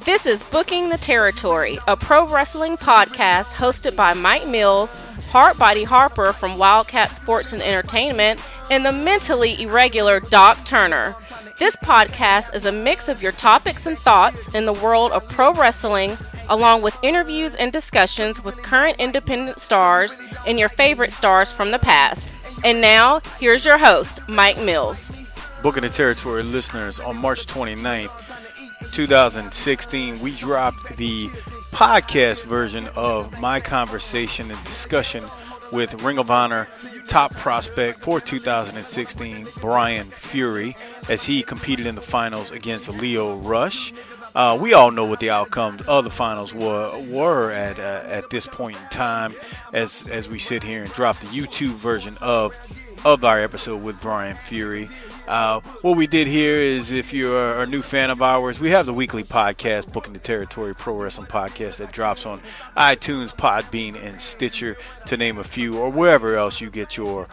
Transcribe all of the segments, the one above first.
This is Booking the Territory, a pro wrestling podcast hosted by Mike Mills, Hardbody Harper from Wildcat Sports and Entertainment, and the mentally irregular Doc Turner. This podcast is a mix of your topics and thoughts in the world of pro wrestling, along with interviews and discussions with current independent stars and your favorite stars from the past. And now, here's your host, Mike Mills. Booking the Territory listeners, on March 29th, 2016, we dropped the podcast version of my conversation and discussion with Ring of Honor top prospect for 2016, Brian Fury, as he competed in the finals against Lio Rush. We all know what the outcomes of the finals were at this point in time as we sit here and drop the YouTube version of our episode with Brian Fury. What we did here is, if you're a new fan of ours, we have the weekly podcast, Booking the Territory Pro Wrestling Podcast, that drops on iTunes, Podbean, and Stitcher, to name a few, or wherever else you get your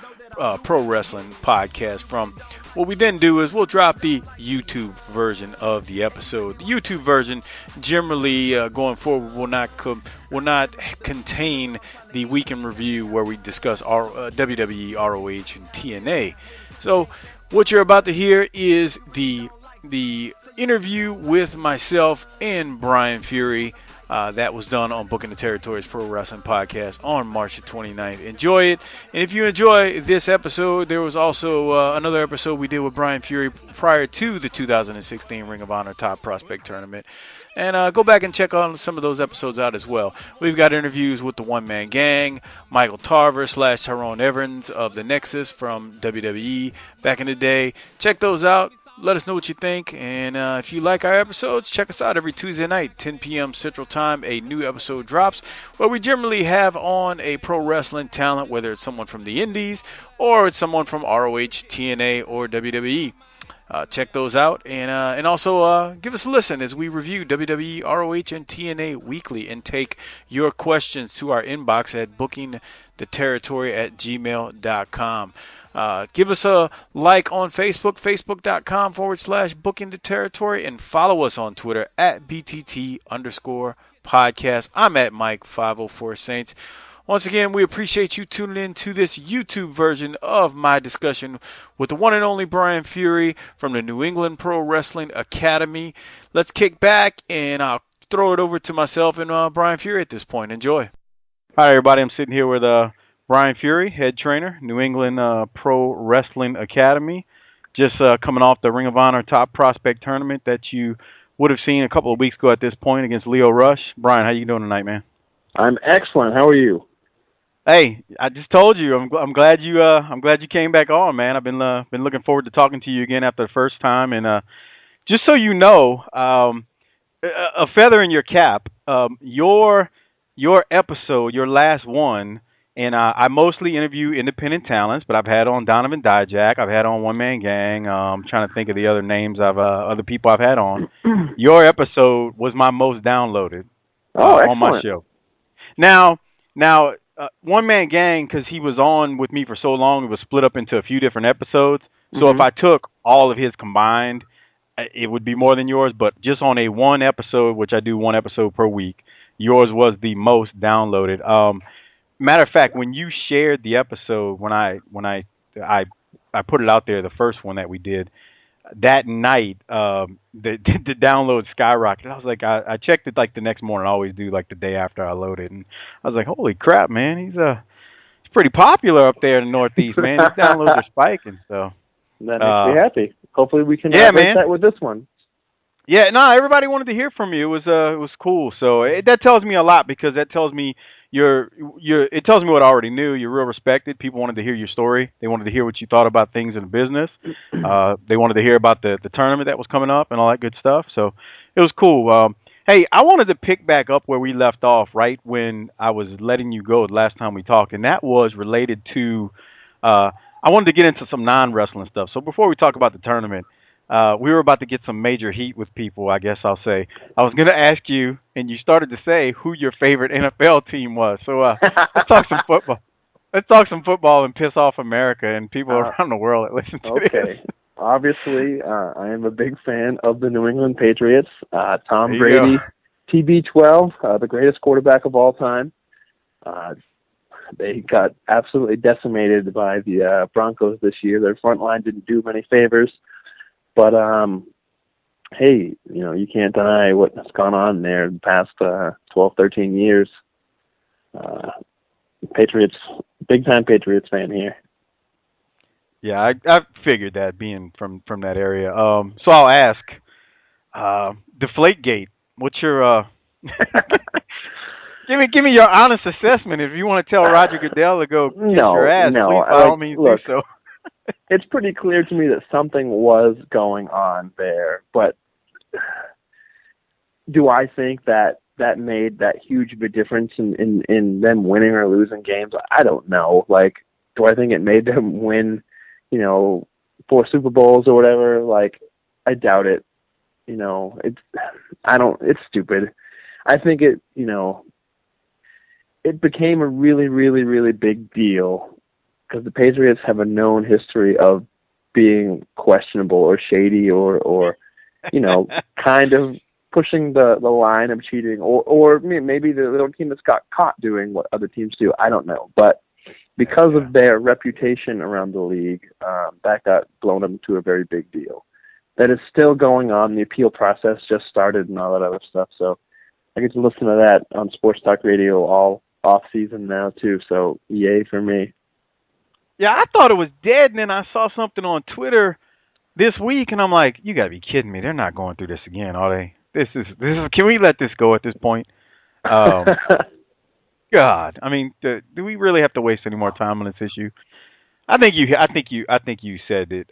pro wrestling podcast from. What we then do is we'll drop the YouTube version of the episode. The YouTube version generally going forward will not contain the week in review where we discuss WWE, ROH, and TNA. So what you're about to hear is the interview with myself and Brian Fury that was done on Booking the Territory's Pro Wrestling Podcast on March 29th. Enjoy it. And if you enjoy this episode, there was also another episode we did with Brian Fury prior to the 2016 Ring of Honor Top Prospect Tournament. And go back and check on some of those episodes out as well. We've got interviews with the One Man Gang, Michael Tarver / Tyrone Evans of the Nexus from WWE back in the day. Check those out. Let us know what you think. And if you like our episodes, check us out every Tuesday night, 10 p.m. Central Time. A new episode drops where we generally have on a pro wrestling talent, whether it's someone from the Indies or it's someone from ROH, TNA, or WWE. Check those out, and also give us a listen as we review WWE, ROH, and TNA weekly, and take your questions to our inbox at bookingtheterritory@gmail.com. Give us a like on Facebook, facebook.com/bookingtheterritory, and follow us on Twitter at BTT_podcast. I'm at Mike504Saints. Once again, we appreciate you tuning in to this YouTube version of my discussion with the one and only Brian Fury from the New England Pro Wrestling Academy. Let's kick back, and I'll throw it over to myself and Brian Fury at this point. Enjoy. Hi, everybody. I'm sitting here with Brian Fury, head trainer, New England Pro Wrestling Academy. Just coming off the Ring of Honor Top Prospect Tournament that you would have seen a couple of weeks ago at this point against Lio Rush. Brian, how you doing tonight, man? I'm excellent. How are you? Hey, I just told you. I'm glad you came back on, man. I've been looking forward to talking to you again after the first time. And just so you know, a feather in your cap. Your episode, your last one, and I mostly interview independent talents, but I've had on Donovan Dijak, I've had on One Man Gang. I'm trying to think of the other names of other people I've had on. Your episode was my most downloaded on my show. Now. One Man Gang, because he was on with me for so long, it was split up into a few different episodes. So if I took all of his combined, it would be more than yours. But just on a one episode, which I do one episode per week, yours was the most downloaded. Matter of fact, when you shared the episode, when I put it out there, the first one that we did, that night, the download skyrocketed. I was like, I checked it like the next morning. I always do, like the day after I load it, and I was like, holy crap, man, he's pretty popular up there in the Northeast, man. His downloads are spiking. So that makes me happy. Hopefully, we can man. that with this one. Yeah, no, everybody wanted to hear from you. It was cool. So that tells me a lot, because that tells me it tells me what I already knew. You're real respected. People wanted to hear your story. They wanted to hear what you thought about things in the business. They wanted to hear about the tournament that was coming up and all that good stuff. So it was cool. Hey, I wanted to pick back up where we left off right when I was letting you go the last time we talked, and that was related to I wanted to get into some non-wrestling stuff. So before we talk about the tournament, we were about to get some major heat with people, I guess I'll say. I was going to ask you, and you started to say who your favorite NFL team was. So let's talk some football. Let's talk some football and piss off America and people around the world that listen to this. obviously, I am a big fan of the New England Patriots. Tom Brady, TB12, the greatest quarterback of all time. They got absolutely decimated by the Broncos this year. Their front line didn't do many favors. But, hey, you can't deny what has gone on there the past 12, 13 years. Patriots, big-time Patriots fan here. Yeah, I figured that being from that area. So I'll ask, Deflategate, what's your give me your honest assessment. If you want to tell Roger Goodell to go kiss your ass, please by all means do so. It's pretty clear to me that something was going on there, but do I think that made that huge of a difference in them winning or losing games? I don't know. Like, do I think it made them win, 4 Super Bowls or whatever? Like, I doubt it. It's stupid. I think it became a really, really, really big deal because the Patriots have a known history of being questionable or shady or kind of pushing the line of cheating, or maybe the little team that's got caught doing what other teams do. I don't know. But because of their reputation around the league, that got blown up into a very big deal. That is still going on. The appeal process just started and all that other stuff. So I get to listen to that on Sports Talk Radio all off season now too. So yay for me. Yeah, I thought it was dead, and then I saw something on Twitter this week, and I'm like, you gotta be kidding me. They're not going through this again, are they? This is. Can we let this go at this point? God, I mean, do we really have to waste any more time on this issue? I think you said it.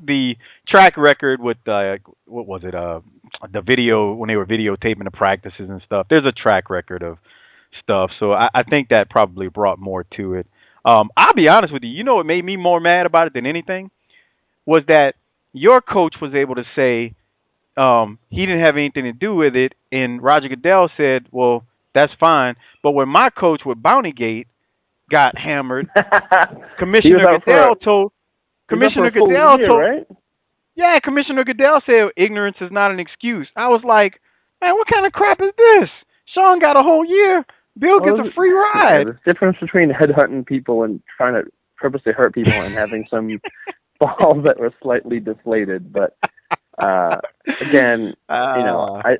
The track record with what was it? The video when they were videotaping the practices and stuff. There's a track record of stuff, so I think that probably brought more to it. I'll be honest with you. You know what made me more mad about it than anything was that your coach was able to say he didn't have anything to do with it, and Roger Goodell said, well, that's fine. But when my coach with Bountygate got hammered, Commissioner Goodell told, right? Yeah, Commissioner Goodell said ignorance is not an excuse. I was like, man, what kind of crap is this? Sean got a whole year. Bill gets a free ride. The difference between headhunting people and trying to purposely hurt people and having some balls that were slightly deflated. But again, I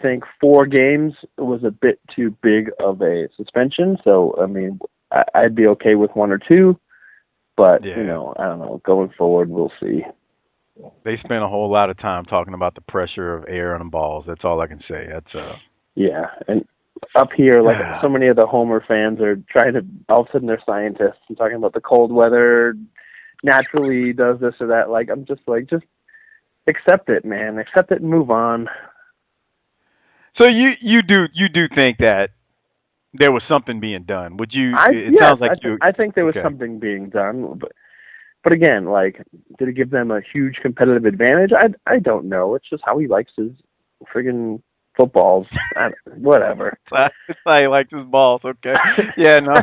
think 4 games was a bit too big of a suspension. So I mean, I'd be okay with 1 or 2. But I don't know. Going forward, we'll see. They spent a whole lot of time talking about the pressure of air on the balls. That's all I can say. That's yeah, and up here, like so many of the Homer fans are trying to, all of a sudden they're scientists and talking about the cold weather naturally does this or that. Like, I'm just like, just accept it, man. Accept it and move on. So you do think that there was something being done? Would you? Sounds like I think there was something being done, but again, like, did it give them a huge competitive advantage? I don't know. It's just how he likes his friggin' footballs. Whatever. That's how he likes his balls. Okay. Yeah. No.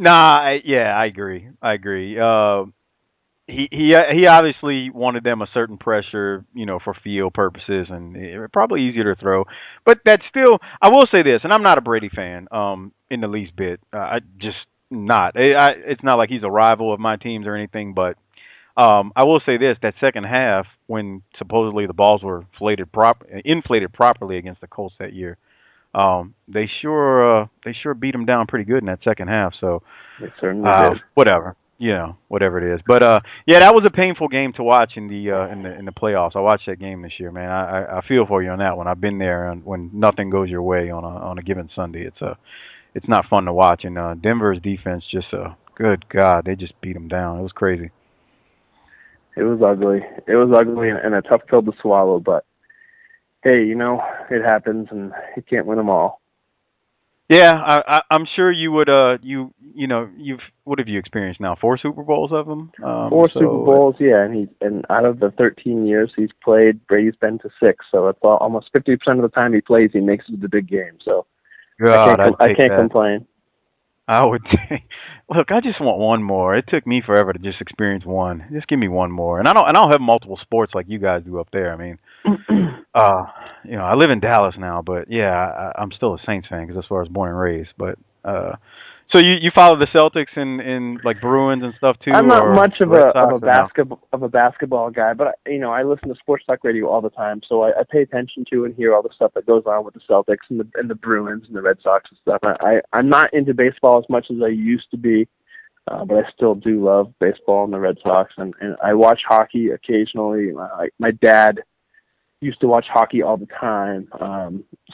I agree. He obviously wanted them a certain pressure, for field purposes, and probably easier to throw. But that's still, I will say this, and I'm not a Brady fan, in the least bit. I just not. It's not like he's a rival of my teams or anything, but I will say this: that second half, when supposedly the balls were inflated properly against the Colts that year, they sure beat them down pretty good in that second half. So they certainly did. Whatever it is. But that was a painful game to watch in the playoffs. I watched that game this year, man. I feel for you on that one. I've been there, and when nothing goes your way on a given Sunday, it's not fun to watch. And Denver's defense just good God, they just beat them down. It was crazy. It was ugly. It was ugly and a tough pill to swallow. But hey, it happens, and you can't win them all. Yeah, I'm sure you would. What have you experienced now? 4 Super Bowls of them. 4 Super Bowls, yeah. And out of the 13 years he's played, Brady's been to 6. So it's almost 50% of the time he plays, he makes it to the big game. So God, I can't complain. I would say, look, I just want one more. It took me forever to just experience one. Just give me one more. And I don't have multiple sports like you guys do up there. I mean, uh, I live in Dallas now, but yeah, I'm still a Saints fan because that's where I was born and raised. But so you follow the Celtics and like Bruins and stuff too? I'm not or much of Red a Sox of a basketball guy, but I listen to sports talk radio all the time, so I pay attention to and hear all the stuff that goes on with the Celtics and the Bruins and the Red Sox and stuff. I'm not into baseball as much as I used to be, but I still do love baseball and the Red Sox, and I watch hockey occasionally. My dad used to watch hockey all the time,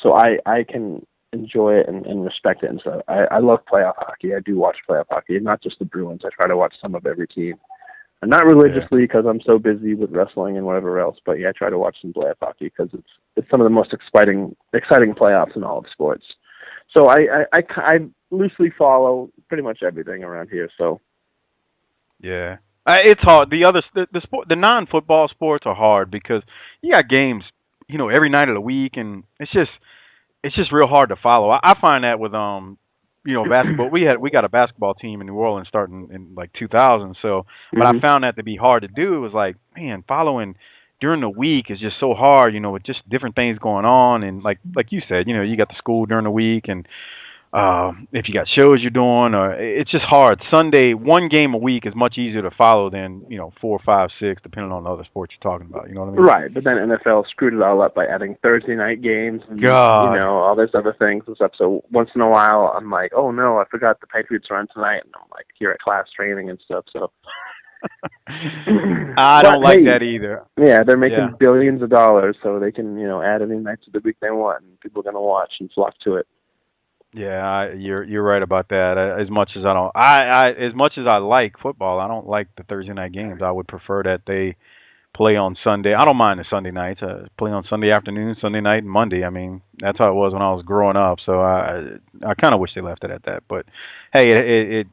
so I can enjoy it and respect it, and so I love playoff hockey. I do watch playoff hockey, and not just the Bruins. I try to watch some of every team, and not religiously because I'm so busy with wrestling and whatever else. But yeah, I try to watch some playoff hockey because it's some of the most exciting playoffs in all of sports. So I loosely follow pretty much everything around here. So yeah, it's hard. The non-football sports are hard because you got games, every night of the week, and it's just real hard to follow. I find that with basketball. We got a basketball team in New Orleans starting in like 2000. So, but I found that to be hard to do. It was like, man, following during the week is just so hard. With just different things going on, and like you said, you got the school during the week, and if you got shows you're doing, or it's just hard. Sunday, one game a week is much easier to follow than 4, 5, 6, depending on the other sports you're talking about. You know what I mean? Right, but then NFL screwed it all up by adding Thursday night games and all those other things and stuff. So once in a while, I'm like, oh no, I forgot the Patriots are on tonight, and I'm like here at class training and stuff. So I don't like that either. Yeah, they're making billions of dollars, so they can add any nights of the week they want, and people are going to watch and flock to it. Yeah, you're right about that. As much as as much as I like football, I don't like the Thursday night games. I would prefer that they play on Sunday. I don't mind the Sunday nights. Play on Sunday afternoon, Sunday night, and Monday. I mean, that's how it was when I was growing up. So I kind of wish they left it at that. But hey, it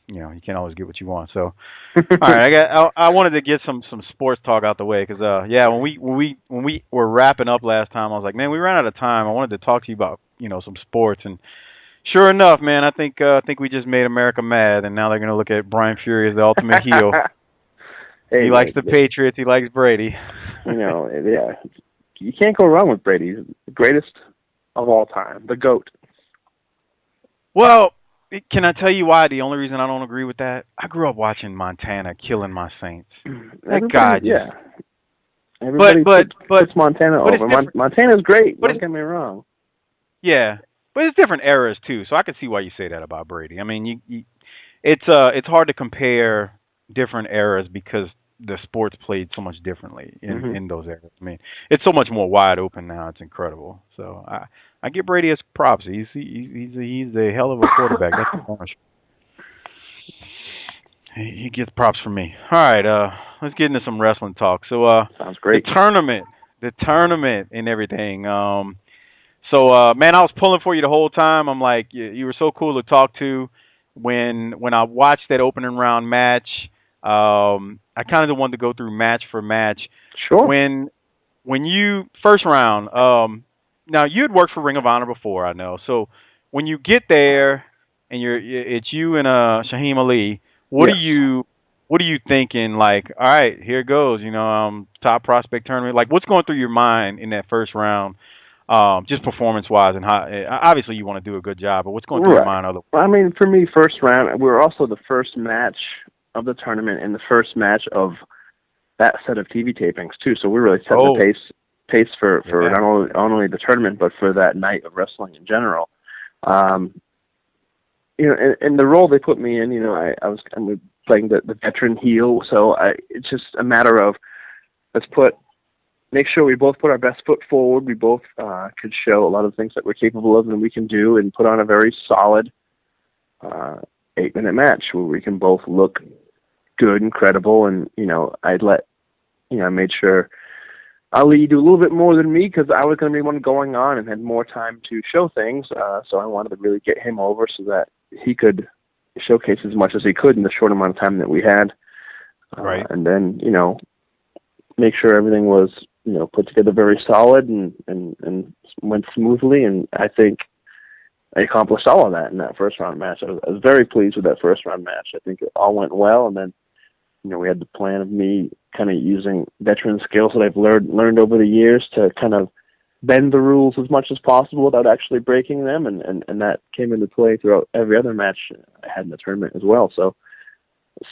you can't always get what you want. So all right, I wanted to get some sports talk out the way because when we were wrapping up last time, I was like, man, we ran out of time. I wanted to talk to you about some sports. And sure enough, man, I think we just made America mad, and now they're going to look at Brian Fury as the ultimate heel. Hey, he likes the Patriots. He likes Brady. Yeah, you can't go wrong with Brady. He's the greatest of all time, the GOAT. Well, can I tell you why? The only reason I don't agree with that, I grew up watching Montana killing my Saints. That guy just... Yeah. Everybody puts Montana over. Montana's great, don't get me wrong. Yeah, but it's different eras too, so I can see why you say that about Brady. I mean, it's hard to compare different eras because the sports played so much differently in those eras. I mean, it's so much more wide open now. It's incredible. So I give Brady his props. He's a hell of a quarterback. That's for sure. He gets props from me. All right, let's get into some wrestling talk. So sounds great. The tournament and everything. So man, I was pulling for you the whole time. I'm like, you were so cool to talk to. When I watched that opening round match, I kind of wanted to go through match for match. Sure. When you first round, now you had worked for Ring of Honor before, I know. So when you get there and it's you and Shaheem Ali, what are you thinking? Like, all right, here it goes. Top prospect tournament. Like, what's going through your mind in that first round? Just performance-wise, and how, obviously you want to do a good job, but what's going through your mind? I mean, for me, first round, we were also the first match of the tournament and the first match of that set of TV tapings too. So we really set the pace for not only the tournament but for that night of wrestling in general. And the role they put me in, I'm playing the veteran heel, so it's just a matter of make sure we both put our best foot forward. We both could show a lot of things that we're capable of and we can do, and put on a very solid 8-minute match where we can both look good and credible. And I made sure Ali do a little bit more than me because I was going to be one going on and had more time to show things. So I wanted to really get him over so that he could showcase as much as he could in the short amount of time that we had. Right. And then, make sure everything was, put together very solid and went smoothly. And I think I accomplished all of that in that first round match. I was very pleased with that first round match. I think it all went well, and then we had the plan of me kind of using veteran skills that I've learned over the years to kind of bend the rules as much as possible without actually breaking them, and that came into play throughout every other match I had in the tournament as well. So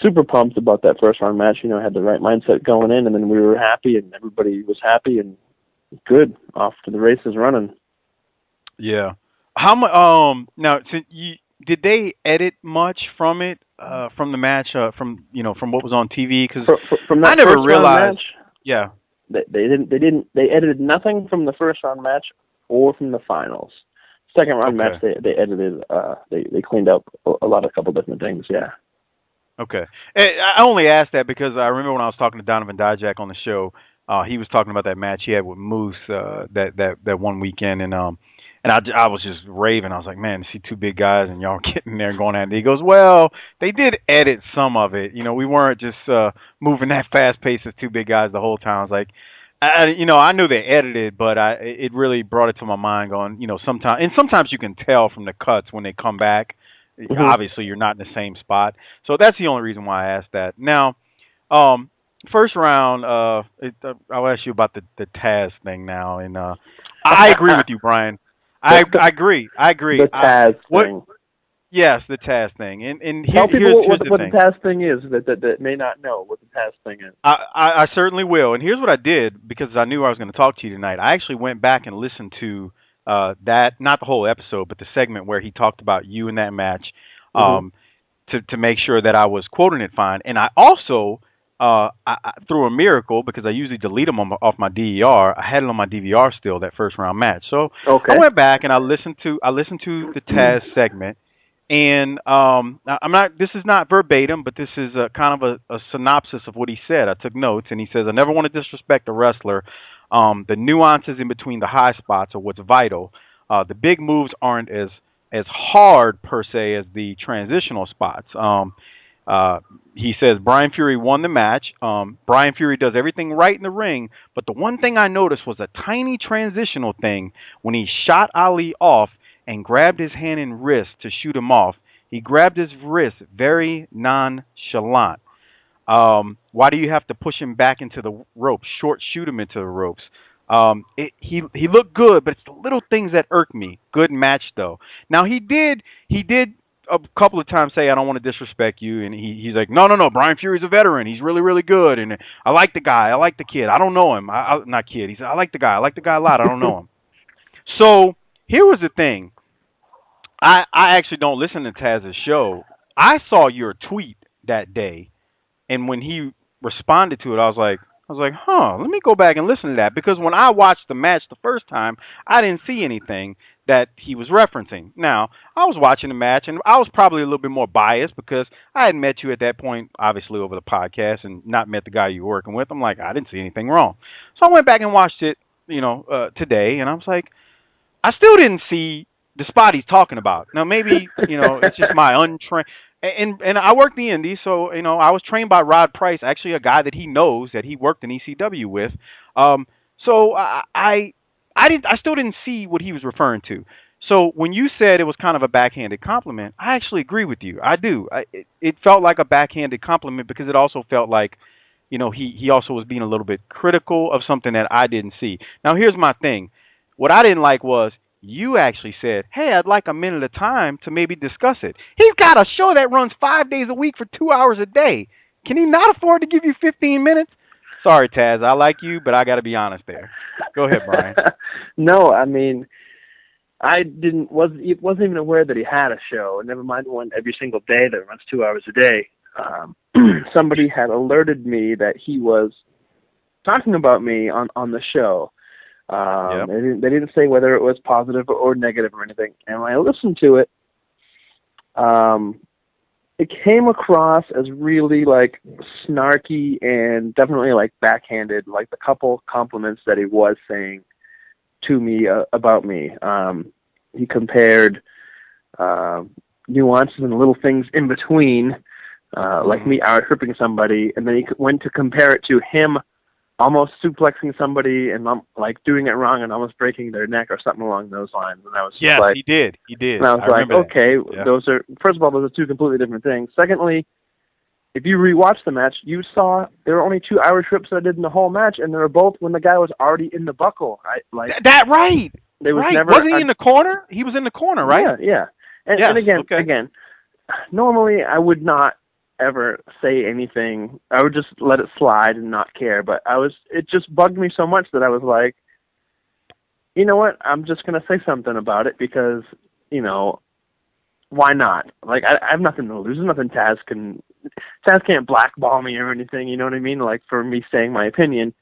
super pumped about that first round match. I had the right mindset going in, and then we were happy, and everybody was happy, and good. Off to the races running. Yeah. How much? Now, did they edit much from it, from the match, from what was on TV? Because from that I never first realized. Round match, yeah. They edited nothing from the first round match or from the finals. Second round match, they edited. They cleaned up a couple different things. Yeah. Okay. I only asked that because I remember when I was talking to Donovan Dijak on the show, he was talking about that match he had with Moose that one weekend, and I was just raving. I was like, man, to see two big guys and y'all getting there and going at it. He goes, well, they did edit some of it. We weren't just moving that fast pace as two big guys the whole time. I was like, I knew they edited, but it really brought it to my mind going, sometimes you can tell from the cuts when they come back. Mm-hmm. Obviously, you're not in the same spot. So that's the only reason why I asked that. Now, first round, I'll ask you about the Taz thing now. And I agree with you, Brian. I agree. The Taz thing. Yes, the Taz thing. And tell people what the Taz thing is that may not know what the Taz thing is. I certainly will. And here's what I did, because I knew I was going to talk to you tonight. I actually went back and listened to that, not the whole episode, but the segment where he talked about you in that match, to make sure that I was quoting it fine. And I also, through a miracle, because I usually delete them off my DVR, I had it on my DVR still, that first round match. So I went back and I listened to the Taz segment. And this is not verbatim, but this is kind of a synopsis of what he said. I took notes, and he says, I never want to disrespect a wrestler. The nuances in between the high spots are what's vital. The big moves aren't as hard, per se, as the transitional spots. He says Brian Fury won the match. Brian Fury does everything right in the ring, but the one thing I noticed was a tiny transitional thing when he shot Ali off and grabbed his hand and wrist to shoot him off. He grabbed his wrist very nonchalant. Why do you have to push him back into the ropes? Short shoot him into the ropes. He looked good, but it's the little things that irk me. Good match though. Now he did a couple of times say, I don't want to disrespect you, and he's like, no, Brian Fury's a veteran. He's really, really good, and I like the guy. I like the kid. I don't know him. Not kid. He said, I like the guy. I like the guy a lot. I don't know him. So here was the thing. I actually don't listen to Taz's show. I saw your tweet that day, and when he responded to it, I was like, let me go back and listen to that, because when I watched the match the first time, I didn't see anything that he was referencing. Now, I was watching the match, and I was probably a little bit more biased because I hadn't met you at that point, obviously, over the podcast, and not met the guy you were working with. I'm like, I didn't see anything wrong. So I went back and watched it, today, and I was like, I still didn't see the spot he's talking about. Now, maybe, it's just my untrained. And I worked the Indies, so, I was trained by Rod Price, actually a guy that he knows that he worked in ECW with. So I still didn't see what he was referring to. So when you said it was kind of a backhanded compliment, I actually agree with you. I do. It felt like a backhanded compliment because it also felt like, he also was being a little bit critical of something that I didn't see. Now, here's my thing. What I didn't like was you actually said, hey, I'd like a minute of time to maybe discuss it. He's got a show that runs 5 days a week for 2 hours a day. Can he not afford to give you 15 minutes? Sorry, Taz. I like you, but I got to be honest there. Go ahead, Brian. No, I mean, I wasn't even aware that he had a show. Never mind one every single day that runs 2 hours a day. Somebody had alerted me that he was talking about me on the show. Yep. They didn't say whether it was positive or negative or anything. And when I listened to it, it came across as really like snarky and definitely like backhanded, like the couple compliments that he was saying to me about me. He compared nuances and little things in between, like me out-tripping somebody, and then he went to compare it to him almost suplexing somebody and like doing it wrong and almost breaking their neck or something along those lines. And I was just like, he did. And I was like, okay, yeah. those are, first of all, those are two completely different things. Secondly, if you rewatch the match, you saw there were only 2 Irish whips that I did in the whole match, and they were both when the guy was already in the buckle. Right? There was right. Never. Wasn't he in the corner? He was in the corner, right? Yeah. And again, normally I would not ever say anything. I would just let it slide and not care. But it just bugged me so much that I was like, you know what? I'm just gonna say something about it because, why not? Like I have nothing to lose. There's nothing Taz can't blackball me or anything. You know what I mean? Like for me saying my opinion.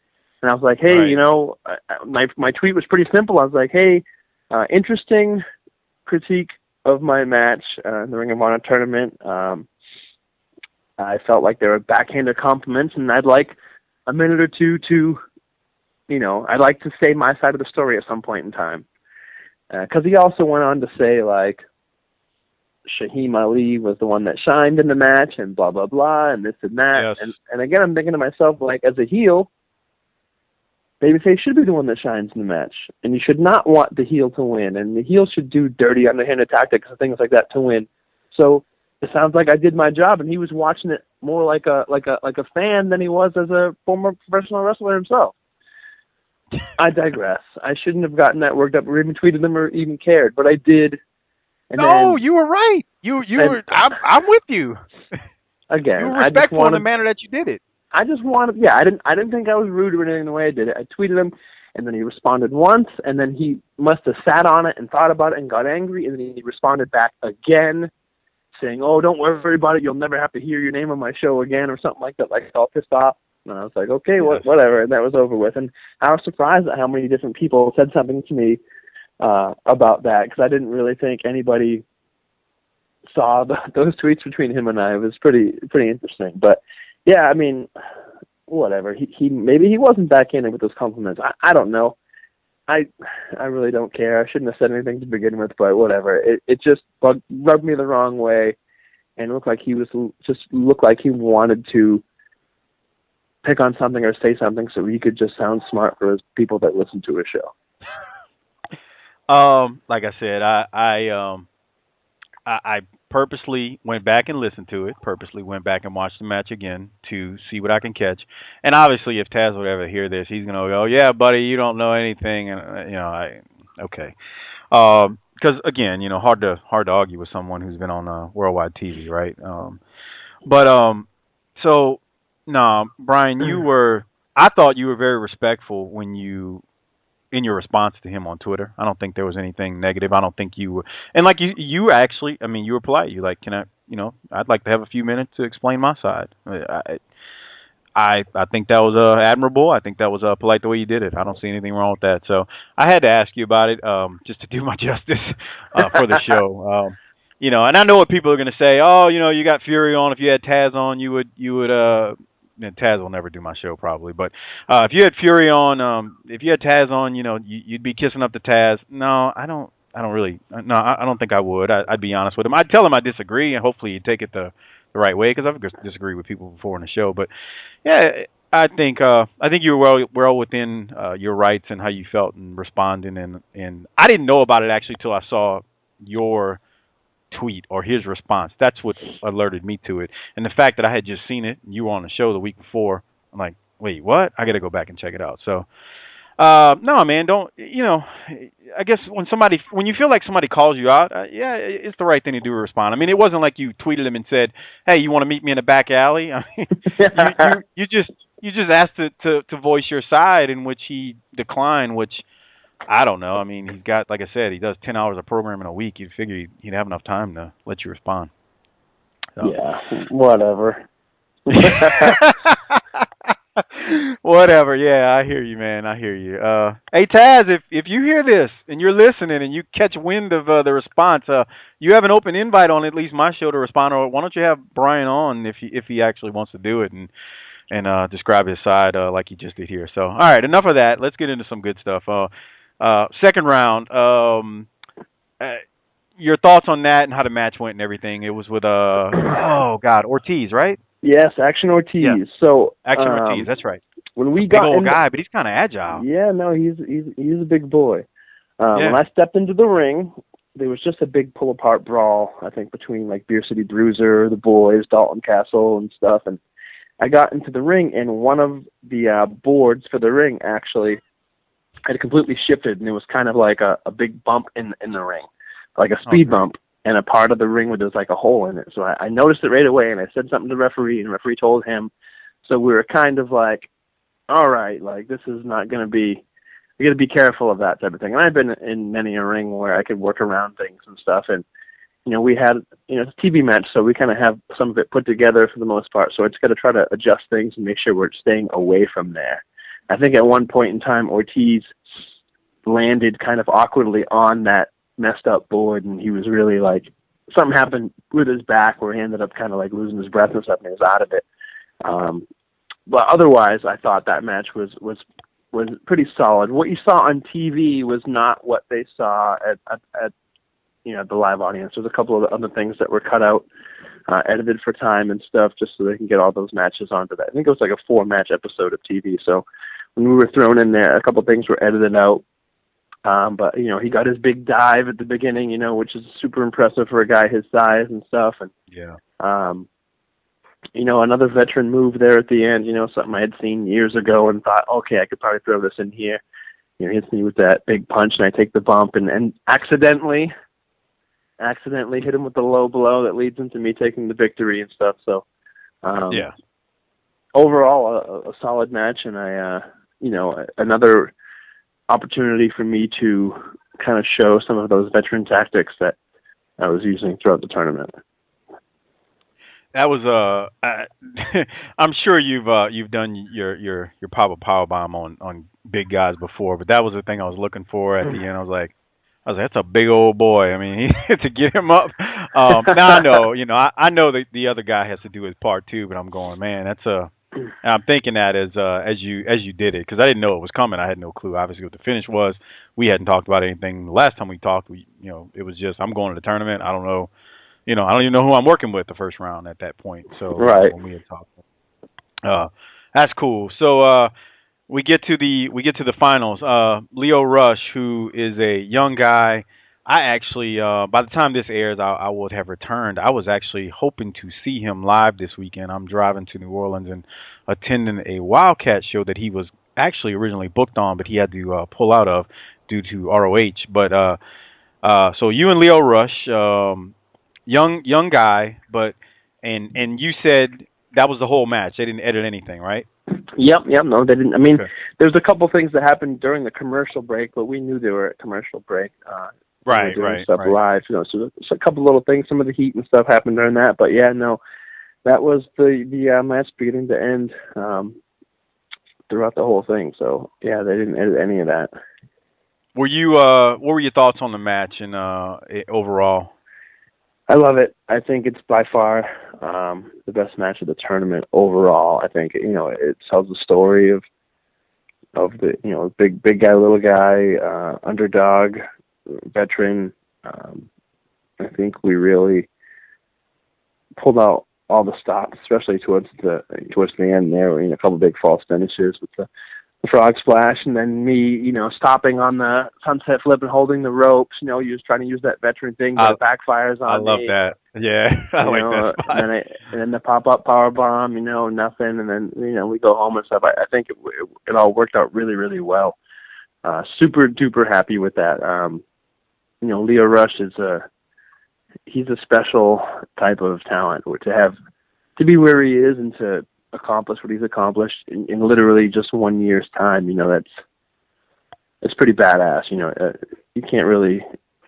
And I was like, hey, right. My tweet was pretty simple. I was like, hey, interesting critique of my match in the Ring of Honor tournament. I felt like there were backhanded compliments, and I'd like a minute or two to, I'd like to say my side of the story at some point in time. Because he also went on to say, like, Shaheem Ali was the one that shined in the match, and blah, blah, blah, and this and that. Yes. And again, I'm thinking to myself, like, as a heel, babyface should be the one that shines in the match. And you should not want the heel to win. And the heel should do dirty, underhanded tactics and things like that to win. So it sounds like I did my job, and he was watching it more like a fan than he was as a former professional wrestler himself. I digress. I shouldn't have gotten that worked up or even tweeted them or even cared, but I did. And you were right. You were. I'm with you. Again, you were respectful in the manner that you did it. I just wanted. Yeah, I didn't think I was rude or anything the way I did it. I tweeted him, and then he responded once, and then he must have sat on it and thought about it and got angry, and then he responded back again, saying, "Oh, don't worry about it. You'll never have to hear your name on my show again," or something like that. Like all pissed off. And I was like, okay, whatever, and that was over with. And I was surprised at how many different people said something to me about that, because I didn't really think anybody saw those tweets between him and I. It was pretty interesting. But yeah, I mean, whatever. He maybe he wasn't backhanded with those compliments. I don't know. I really don't care. I shouldn't have said anything to begin with, but whatever. It just rubbed me the wrong way, and looked like he wanted to pick on something or say something so he could just sound smart for his people that listen to his show. Like I said, I purposely went back and listened to it. Purposely went back and watched the match again to see what I can catch. And obviously, if Taz would ever hear this, he's gonna go, "Yeah, buddy, you don't know anything." And okay. Because again, hard to argue with someone who's been on worldwide TV, right? So. No, Brian, I thought you were very respectful in your response to him on Twitter. I don't think there was anything negative. I don't think you were, and like you actually, I mean, you were polite. You like, I'd like to have a few minutes to explain my side. I think that was admirable. I think that was polite the way you did it. I don't see anything wrong with that. So I had to ask you about it, just to do my justice, for the show. And I know what people are going to say. Oh, you got Fury on. If you had Taz on, you would. And Taz will never do my show probably, but if you had Fury on, if you had Taz on, you'd be kissing up to Taz. No, I don't think I would. I'd be honest with him. I'd tell him I disagree, and hopefully he'd take it the right way, because I've disagreed with people before in the show. But yeah, I think you were well within your rights and how you felt in responding, and I didn't know about it actually till I saw your tweet or his response. That's what alerted me to it. And the fact that I had just seen it, you were on the show the week before, I'm like, wait, what? I got to go back and check it out. So, no, man, don't, I guess when you feel like somebody calls you out, it's the right thing to do to respond. I mean, it wasn't like you tweeted him and said, hey, you want to meet me in a back alley? I mean, you just asked to voice your side, in which he declined, which I don't know. I mean, he's got, like I said, he does 10 hours of programming a week. You'd figure he'd have enough time to let you respond. So. Yeah, whatever. Whatever. Yeah, I hear you, man. I hear you. Hey, Taz, if you hear this and you're listening and you catch wind of the response, you have an open invite on at least my show to respond. Or why don't you have Brian on if he actually wants to do it and describe his side like he just did here. So, all right, enough of that. Let's get into some good stuff. Second round, your thoughts on that and how the match went and everything. It was with Ortiz, right? Yes, Action Ortiz. Yeah. So Action Ortiz, that's right. when we big got old guy, but he's kind of agile. Yeah, no, he's a big boy. When I stepped into the ring, there was just a big pull apart brawl, I think, between like Beer City Bruiser, the boys, Dalton Castle, and stuff. And I got into the ring, and one of the boards for the ring actually had completely shifted, and it was kind of like a big bump in the ring, like a speed bump, and a part of the ring where there's like a hole in it. So I noticed it right away, and I said something to the referee, and the referee told him. So we were kind of like, all right, like this is not going to be. We got to be careful of that type of thing. And I've been in many a ring where I could work around things and stuff. And, we had, it's a TV match, so we kind of have some of it put together for the most part. So it's got to try to adjust things and make sure we're staying away from there. I think at one point in time, Ortiz landed kind of awkwardly on that messed up board, and he was really like, something happened with his back where he ended up kind of like losing his breath and stuff, and he was out of it. But otherwise, I thought that match was pretty solid. What you saw on TV was not what they saw at the live audience. There's a couple of other things that were cut out, edited for time and stuff, just so they can get all those matches onto that. I think it was like a 4-match episode of TV. So when we were thrown in there, a couple of things were edited out. But he got his big dive at the beginning, which is super impressive for a guy his size and stuff. And another veteran move there at the end, something I had seen years ago and thought, okay, I could probably throw this in here. He hits me with that big punch, and I take the bump and accidentally hit him with the low blow that leads into me taking the victory and stuff. So, overall, a solid match, and another opportunity for me to kind of show some of those veteran tactics that I was using throughout the tournament. That was I'm sure you've done your pop-up powerbomb on big guys before, but that was the thing I was looking for at the end. I was like, that's a big old boy. I mean, to get him up. Now I know, I know that the other guy has to do his part too, but I'm going, man, and I'm thinking that as you did it, because I didn't know it was coming. I had no clue, obviously, what the finish was. We hadn't talked about anything the last time we talked. It was just, I'm going to the tournament. I don't know. I don't even know who I'm working with the first round at that point. So when we had talked, that's cool. So we get to the finals. Lio Rush, who is a young guy, I actually by the time this airs, I would have returned. I was actually hoping to see him live this weekend. I'm driving to New Orleans and attending a Wildcat show that he was actually originally booked on, but he had to pull out of due to ROH. But so you and Lio Rush. Young guy, but and you said that was the whole match. They didn't edit anything, right? Yep, no, they didn't. I mean, There's a couple things that happened during the commercial break, but we knew they were at commercial break. Right. Stuff live, so there's a couple little things. Some of the heat and stuff happened during that, but that was the match beginning to end throughout the whole thing. So they didn't edit any of that. Were you? What were your thoughts on the match and overall? I love it. I think it's by far the best match of the tournament overall. I think it tells the story of the big guy, little guy, underdog, veteran. I think we really pulled out all the stops, especially towards the end there. A couple of big false finishes with the frog splash, and then me, stopping on the sunset flip and holding the ropes. He was trying to use that veteran thing, but it backfires on me. I love that. Yeah, I like that spot. And then the pop-up power bomb, nothing, and then we go home and stuff. I think it all worked out really, really well. Super duper happy with that. Lio Rush he's a special type of talent. To be where he is and to accomplish what he's accomplished in literally just 1 year's time, that's pretty badass. You can't really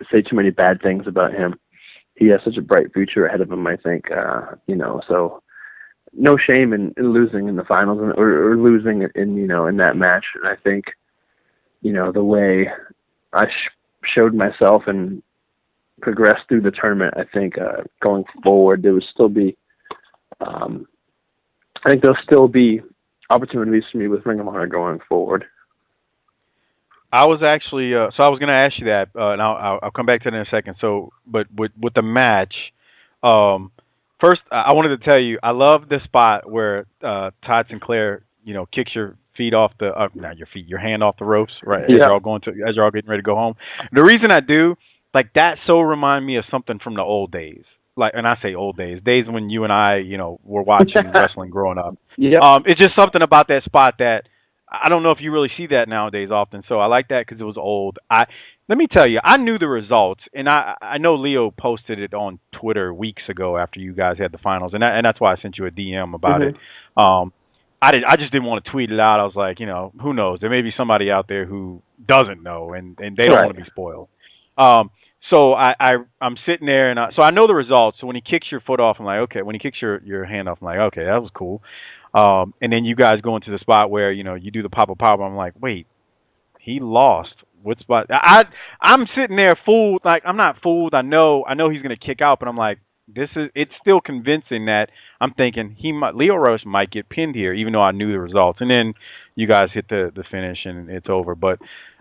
say too many bad things about him. He has such a bright future ahead of him, I think. So no shame in losing in the finals or losing in that match. And I think the way I showed myself and progressed through the tournament, I think going forward there would still be I think there'll still be opportunities for me with Ring of Honor going forward. I was actually so I was going to ask you that, and I'll come back to that in a second. So, but with the match, first I wanted to tell you I love the spot where Todd Sinclair kicks your feet off the not your feet, your hand off the ropes, right? As Yeah. you're all getting ready to go home. The reason I do like that so remind me of something from the old days. Like, and I say old days when you and I, were watching wrestling growing up. Yep. It's just something about that spot that I don't know if you really see that nowadays often. So I like that because it was old. Let me tell you, I knew the results, and I know Leo posted it on Twitter weeks ago after you guys had the finals, and that's why I sent you a DM about it. I just didn't want to tweet it out. I was like, who knows? There may be somebody out there who doesn't know, and they don't want to be spoiled. So I'm sitting there, and so I know the results. So when he kicks your foot off, I'm like, okay. When he kicks your hand off, I'm like, okay, that was cool. And then you guys go into the spot where you do the Papa Papa. I'm like, wait, he lost. What spot? I'm sitting there fooled. Like, I'm not fooled. I know he's gonna kick out, but I'm like, it's still convincing that I'm thinking Leo Rush might get pinned here, even though I knew the results. And then you guys hit the finish and it's over. But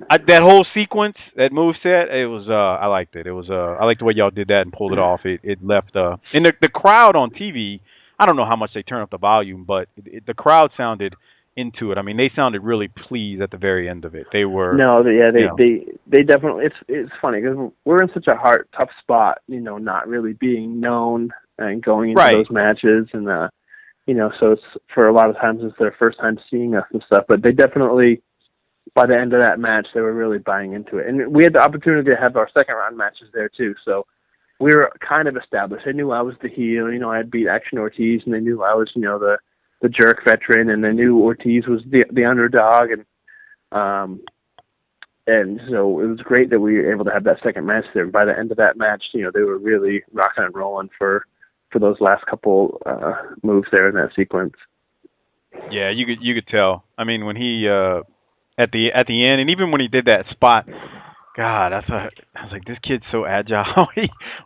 that whole sequence, that moveset, it was I liked it. It was I liked the way y'all did that and pulled it off. It left and the crowd on TV. I don't know how much they turn up the volume, but the crowd sounded into it. I mean, they sounded really pleased at the very end of it. They were they definitely. It's funny because we're in such a tough spot, not really being known and going into those matches, and so it's for a lot of times it's their first time seeing us and stuff. But they definitely, by the end of that match, they were really buying into it, and we had the opportunity to have our second round matches there too. So we were kind of established. They knew I was the heel. I had beat Action Ortiz, and they knew I was, the jerk veteran, and they knew Ortiz was the underdog, and so it was great that we were able to have that second match there. And by the end of that match, they were really rocking and rolling for those last couple moves there in that sequence. Yeah, you could tell. I mean, when he at the end, and even when he did that spot, God, I was like, this kid's so agile.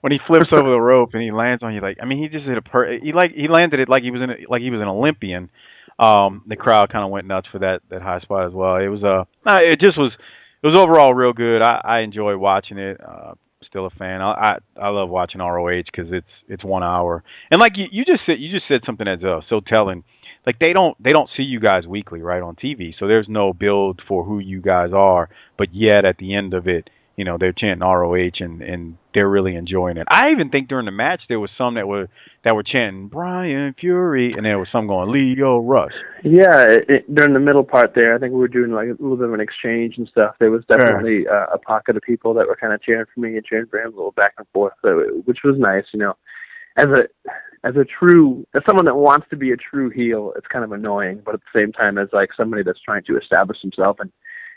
When he flips over the rope and he lands on you, like, I mean, he just hit he landed it like he was an Olympian. The crowd kind of went nuts for that high spot as well. It was it was overall real good. I enjoy watching it. Still a fan. I love watching ROH because it's 1 hour. And like you just said something that's so telling. Like they don't see you guys weekly, right, on TV. So there's no build for who you guys are, but yet at the end of it, they're chanting ROH and they're really enjoying it. I even think during the match there was some that were chanting Brian Fury, and there was some going Leo Rush. Yeah, during the middle part there, I think we were doing like a little bit of an exchange and stuff. There was definitely a pocket of people that were kind of cheering for me and cheering for him, a little back and forth, which was nice. As someone that wants to be a true heel, it's kind of annoying, but at the same time, as like somebody that's trying to establish himself and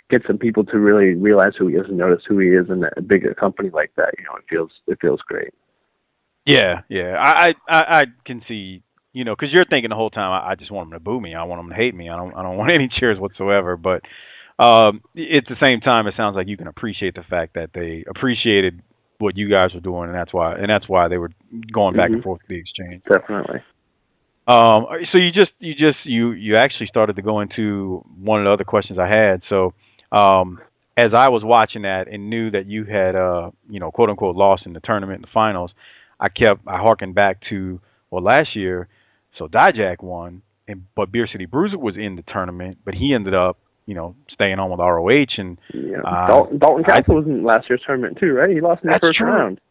get some people to really realize who he is and notice who he is in a bigger company like that, it feels great. Yeah. I can see, because you're thinking the whole time, I just want them to boo me, I want them to hate me, I don't want any cheers whatsoever. But at the same time, it sounds like you can appreciate the fact that they appreciated what you guys were doing, and that's why they were going back and forth with the exchange. Definitely. So you actually started to go into one of the other questions I had. So as I was watching that and knew that you had quote unquote lost in the tournament in the finals, I harkened back to last year. So Dijak won, but Beer City Bruiser was in the tournament, but he ended up staying on with ROH, and Dalton Castle was in last year's tournament too, right? He lost in the first round.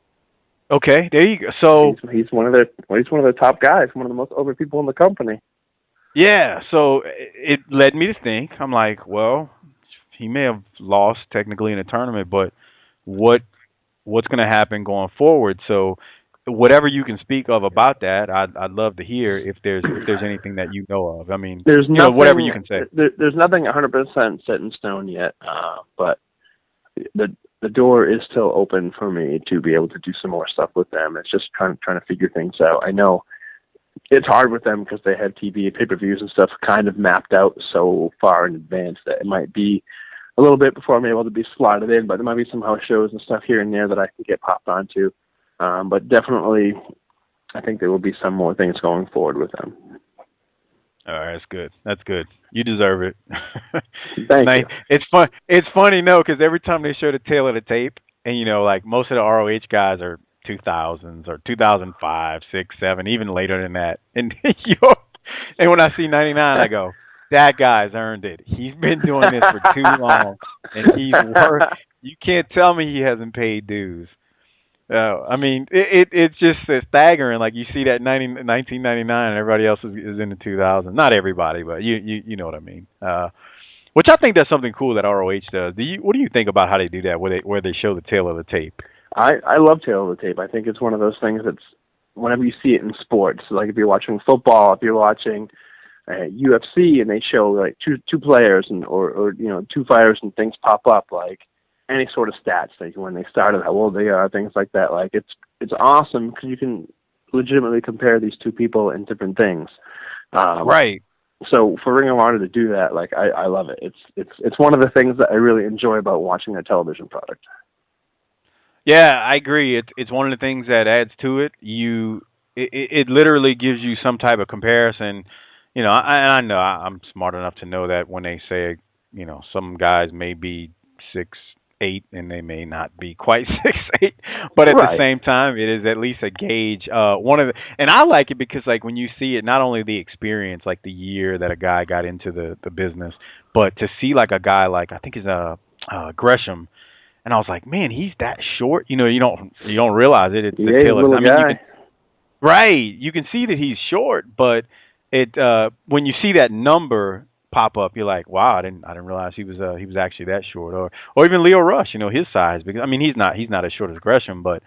Okay, there you go. So he's one of their top guys, one of the most over people in the company. Yeah, so it led me to think. I'm like, well, he may have lost technically in the tournament, but what's going to happen going forward? So whatever you can speak of about that, I'd love to hear if there's anything that you know of. I mean, there's nothing, whatever you can say. There's nothing 100% set in stone yet, but the door is still open for me to be able to do some more stuff with them. It's just trying to figure things out. I know it's hard with them because they have TV pay-per-views and stuff kind of mapped out so far in advance that it might be a little bit before I'm able to be slotted in, but there might be some house shows and stuff here and there that I can get popped onto. But definitely, I think there will be some more things going forward with them. All right, that's good. That's good. You deserve it. Thank you. It's fun. It's funny, because every time they show the tail of the tape, and like most of the ROH guys are 2000s or 2005, 6, 7, even later than that. And and when I see 99, I go, that guy's earned it. He's been doing this for too long, and he's worth. You can't tell me he hasn't paid dues. I mean, it's just staggering. Like you see that 1999, and everybody else is in the 2000s. Not everybody, but you know what I mean. Which I think that's something cool that ROH does. What do you think about how they do that, where they show the tail of the tape? I love tail of the tape. I think it's one of those things that's whenever you see it in sports, like if you're watching football, if you're watching UFC, and they show like two players or two fighters and things pop up, like any sort of stats, like when they started, how old they are, things like that. Like it's awesome because you can legitimately compare these two people in different things. Right. So for Ring of Honor to do that, like I love it. It's one of the things that I really enjoy about watching a television product. Yeah, I agree. It's one of the things that adds to it. It literally gives you some type of comparison. I know I'm smart enough to know that when they say, some guys may be 6'8" and they may not be quite 6'8", but at the same time, it is at least a gauge. And I like it because like when you see it, not only the experience, like the year that a guy got into the business, but to see like a guy like I think it's Gresham. And I was like, man, he's that short. You don't realize it. It's he's a little guy. Right. You can see that he's short, but when you see that number pop up, you're like, wow, I didn't realize he was actually that short. Or even Leo Rush, his size. Because I mean, he's not as short as Gresham, but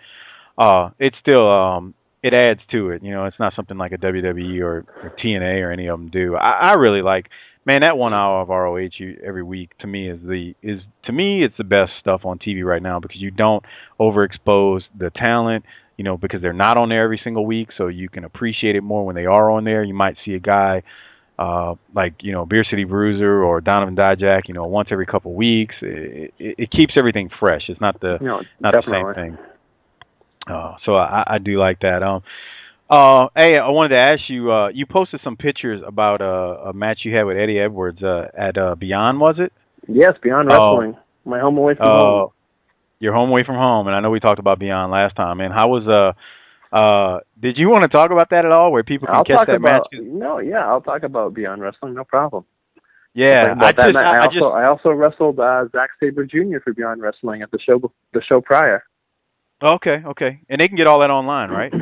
it's still it adds to it. It's not something like a WWE or TNA or any of them do. I really like. Man, that 1 hour of ROH every week to me it's the best stuff on TV right now because you don't overexpose the talent, because they're not on there every single week, so you can appreciate it more when they are on there. You might see a guy like Beer City Bruiser or Donovan Dijak, once every couple of weeks. It keeps everything fresh. It's not the same thing. So I do like that. Hey, I wanted to ask you. You posted some pictures about a match you had with Eddie Edwards at Beyond, was it? Yes, Beyond Wrestling. My home away from home. Your home away from home, and I know we talked about Beyond last time. And how was did you want to talk about that at all, where people can catch that match? No, yeah, I'll talk about Beyond Wrestling, no problem. Yeah, I also wrestled Zack Sabre Jr. for Beyond Wrestling at the show prior. Okay, and they can get all that online, right?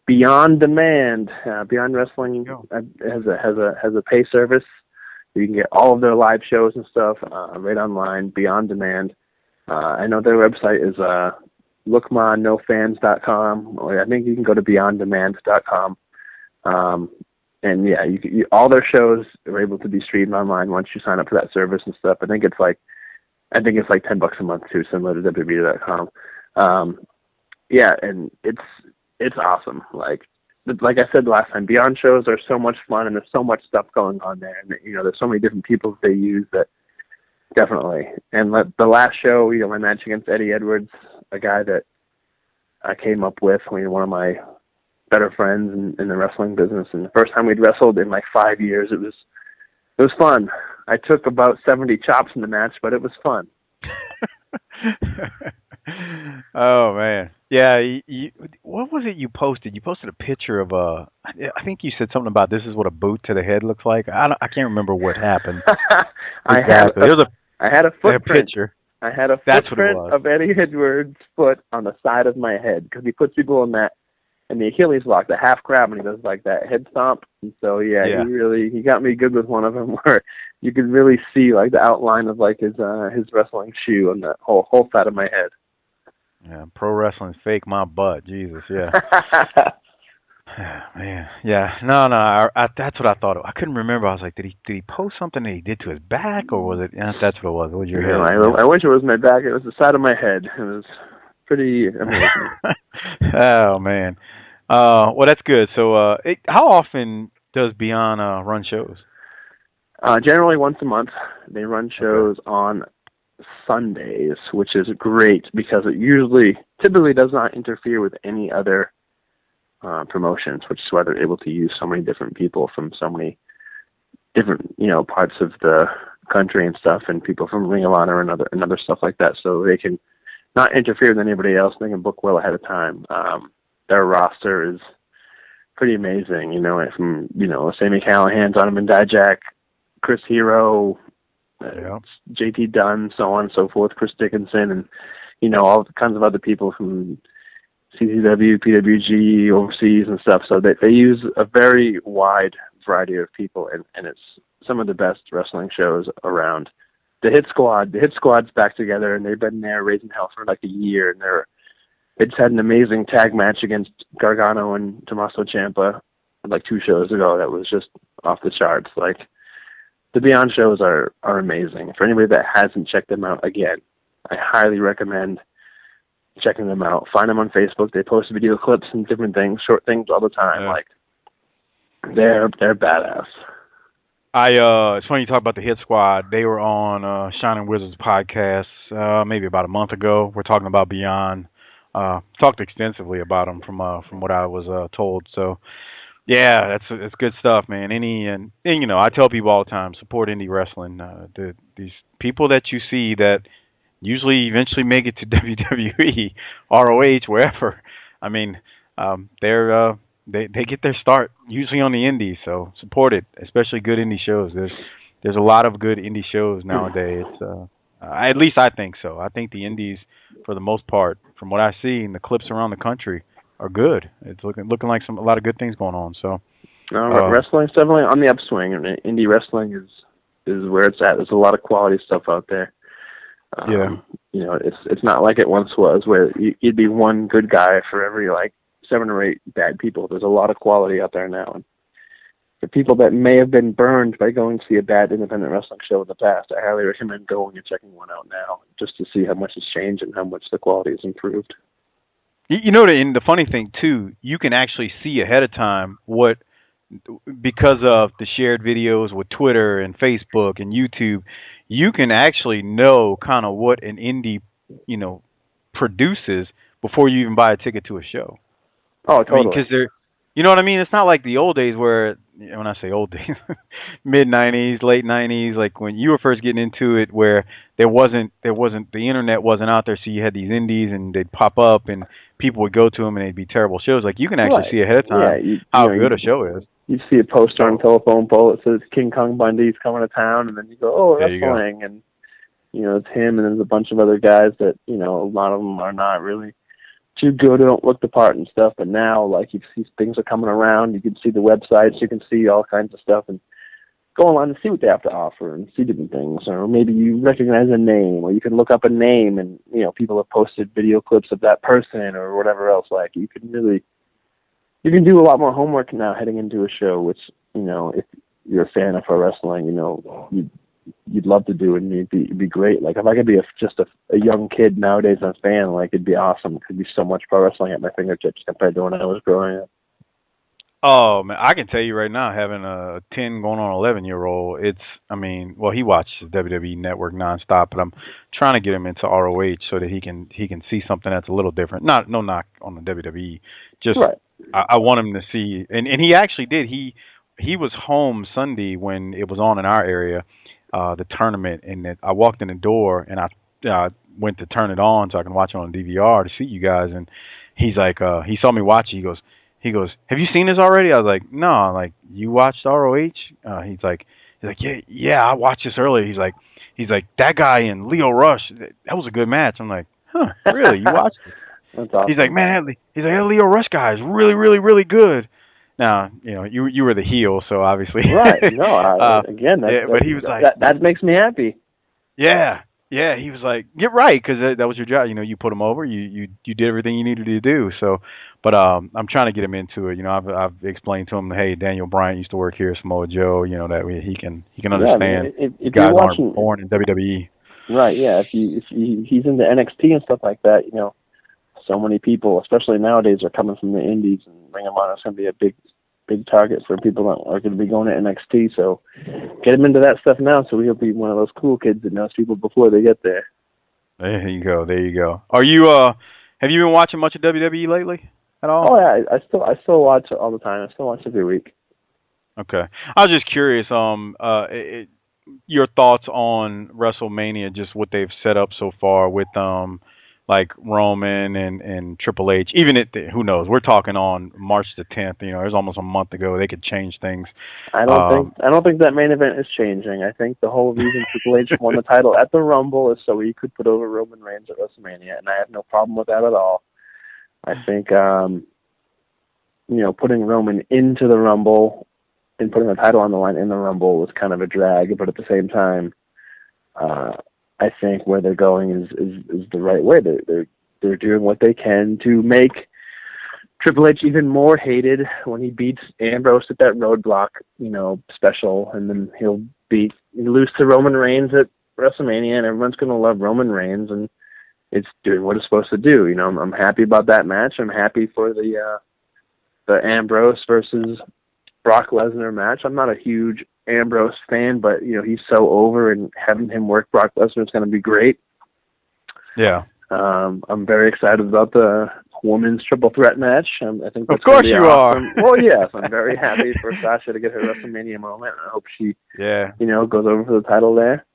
Beyond Demand, Beyond Wrestling has a pay service. You can get all of their live shows and stuff right online. Beyond Demand. I know their website is lookmanofans.com, or I think you can go to beyonddemand.com. And yeah, all their shows are able to be streamed online once you sign up for that service and stuff. I think it's like $10 a month too, similar to WWE.com. Yeah, and it's awesome. Like I said last time, Beyond shows are so much fun, and there's so much stuff going on there, and there's so many different people that they use that definitely. And the last show, my match against Eddie Edwards, a guy that I came up with, one of my better friends in the wrestling business, and the first time we'd wrestled in like 5 years, it was fun. I took about 70 chops in the match, but it was fun. Oh man, yeah. What was it you posted? You posted a picture of I think you said something about this is what a boot to the head looks like. I can't remember what happened. I had a footprint. Picture. I had a footprint of Eddie Edwards' foot on the side of my head because he puts people in the Achilles lock, the half crab, and he does like that head stomp. And so he got me good with one of them where you could really see like the outline of like his wrestling shoe on the whole side of my head. Yeah, pro wrestling's fake my butt. Jesus, yeah. Man, yeah. No, that's what I thought. I couldn't remember. I was like, did he post something that he did to his back, or was it? Yeah, that's what it was. What was your head? I wish it was my back. It was the side of my head. It was pretty amazing. Oh man. Well, that's good. So, how often does Beyond run shows? Generally once a month. They run shows on Sundays, which is great because it typically does not interfere with any other promotions, which is why they're able to use so many different people from so many different parts of the country and stuff, and people from Ring of Honor and other stuff like that, so they can not interfere with anybody else. They can book well ahead of time. Their roster is pretty amazing, from Sami Callihan, Donovan Dijak, Chris Hero, Yeah. JT Dunn, so on and so forth, Chris Dickinson, and all kinds of other people from CCW, PWG, overseas and stuff. So they use a very wide variety of people, and it's some of the best wrestling shows around. The Hit Squad's back together, and they've been there raising hell for like a year, and they just had an amazing tag match against Gargano and Tommaso Ciampa like 2 shows ago. That was just off the charts. Like, the Beyond shows are amazing. For anybody that hasn't checked them out, again, I highly recommend checking them out. Find them on Facebook. They post video clips and different things, short things all the time. Yeah. Like, they're badass. It's funny you talk about the Hit Squad. They were on Shining Wizards podcast maybe about a month ago. We're talking about Beyond. Talked extensively about them from what I was told. So, yeah, it's good stuff, man. And I tell people all the time, support indie wrestling. These people that you see that usually eventually make it to WWE, ROH, wherever. I mean, they get their start usually on the indies, so support it, especially good indie shows. There's a lot of good indie shows nowadays. At least I think so. I think the indies, for the most part, from what I see in the clips around the country, are good. It's looking like a lot of good things going on. So wrestling's definitely on the upswing, and indie wrestling is where it's at. There's a lot of quality stuff out there. It's not like it once was, where you'd be one good guy for every like 7 or 8 bad people. There's a lot of quality out there now. And for people that may have been burned by going to see a bad independent wrestling show in the past, I highly recommend going and checking one out now, just to see how much has changed and how much the quality has improved. The funny thing too, you can actually see ahead of time because of the shared videos with Twitter and Facebook and YouTube, you can actually know kind of what an indie, produces before you even buy a ticket to a show. Oh, totally. Because you know what I mean? It's not like the old days where, when I say old days, mid-90s, late 90s, like when you were first getting into it, where the internet wasn't out there, so you had these indies and they'd pop up and people would go to them and they'd be terrible shows. Like, you can actually see ahead of time how good a show is. You see a poster on a telephone pole that says King Kong Bundy's coming to town, and then you go, oh, wrestling, and it's him, and there's a bunch of other guys that, a lot of them are not really too good, or don't look the part and stuff, but now, like, you see things are coming around, you can see the websites, you can see all kinds of stuff, and go online and see what they have to offer, and see different things, or maybe you recognize a name, or you can look up a name, and, people have posted video clips of that person, or whatever else. Like, you can do a lot more homework now heading into a show, which, if you're a fan of pro wrestling, you'd love to do, and it'd be great. Like, if I could be just a young kid nowadays and a fan, like, it'd be awesome. Could be so much pro wrestling at my fingertips compared to when I was growing up. Oh, man, I can tell you right now, having a 10 going on 11-year-old, he watches WWE Network nonstop, but I'm trying to get him into ROH so that he can see something that's a little different. No knock on the WWE, just right. I want him to see, and he actually did. He was home Sunday when it was on in our area, the tournament, and I walked in the door and I went to turn it on so I can watch it on DVR to see you guys, and he's like, he saw me watch it. He goes, have you seen this already? I was like, no. I'm like, you watched ROH? He's like, yeah, I watched this earlier. He's like, that guy and Leo Rush, that was a good match. I'm like, huh, really? You watched it? That's awesome. He's like, man, that Leo Rush guy is really, really, really good. Now, you were the heel, so obviously. Right. No, again, but he was like, that makes me happy. Yeah. Yeah, he was like, "Get right," because that was your job. You put him over. You did everything you needed to do. So, but I'm trying to get him into it. I've explained to him, hey, Daniel Bryant used to work here, Samoa Joe. That way he can understand. If guys you're watching, aren't born in WWE. Right. Yeah. If he's into NXT and stuff like that, so many people, especially nowadays, are coming from the indies, and Ring of Honor is going to be a big target for people that are going to be going to NXT. So get him into that stuff now, so he'll be one of those cool kids that knows people before they get there. There you go. Are you have you been watching much of WWE lately at all? Oh yeah, I still watch it all the time. I still watch every week. Okay, I was just curious. Your thoughts on WrestleMania, just what they've set up so far with like Roman and Triple H. Even who knows? We're talking on March the 10th. You know, there's almost a month ago. They could change things. I don't think that main event is changing. I think the whole reason Triple H won the title at the Rumble is so he could put over Roman Reigns at WrestleMania, and I have no problem with that at all. I think putting Roman into the Rumble and putting the title on the line in the Rumble was kind of a drag, but at the same time, I think where they're going is the right way. They're doing what they can to make Triple H even more hated when he beats Ambrose at that Roadblock, special, and then he'll lose to Roman Reigns at WrestleMania, and everyone's going to love Roman Reigns, and it's doing what it's supposed to do. I'm happy about that match. I'm happy for the Ambrose versus Brock Lesnar match. I'm not a huge Ambrose fan, but he's so over, and having him work Brock Lesnar is going to be great. Yeah. I'm very excited about the women's triple threat match. I think that's of course you awesome. are. Well, yes, I'm very happy for Sasha to get her WrestleMania moment. I hope she, goes over for the title there.